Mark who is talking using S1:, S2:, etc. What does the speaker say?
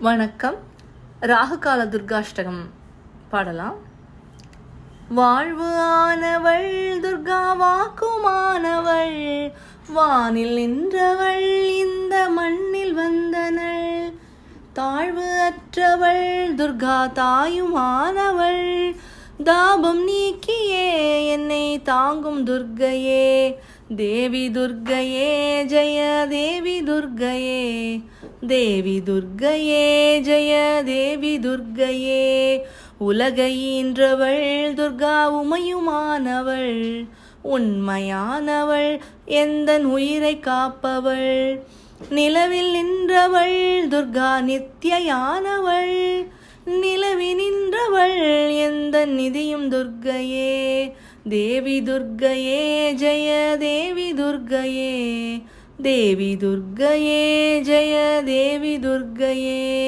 S1: வணக்கம். ராகுகால துர்காஷ்டகம் பாடலாம். வாழ்வு ஆனவள் துர்கா வாக்குமானவள், வானில் நின்றவள் இந்த மண்ணில் வந்தனள். தாழ்வு அற்றவள் துர்கா தாயுமானவள், தாபம் நீக்கியே என்னை தாங்கும் துர்க்கையே. தேவி துர்க்கையே ஜெய தேவி துர்க்கையே, தேவி துர்க்கையே ஜெய தேவி துர்க்கையே. உலகை ஈன்றவள் துர்கா உமையுமானவள், உண்மையானவள் எந்தன் உயிரை காப்பவள். நிலவில் நின்றவள் துர்கா நித்யானவள், நிலவி நின்றவள் எந்தன் நிதியும் துர்க்கையே. தேவி துர்க்கையே ஜெய தேவி துர்க்கையே, தேவி துர்க்கையே ஜெய தேவி துர்க்கையே.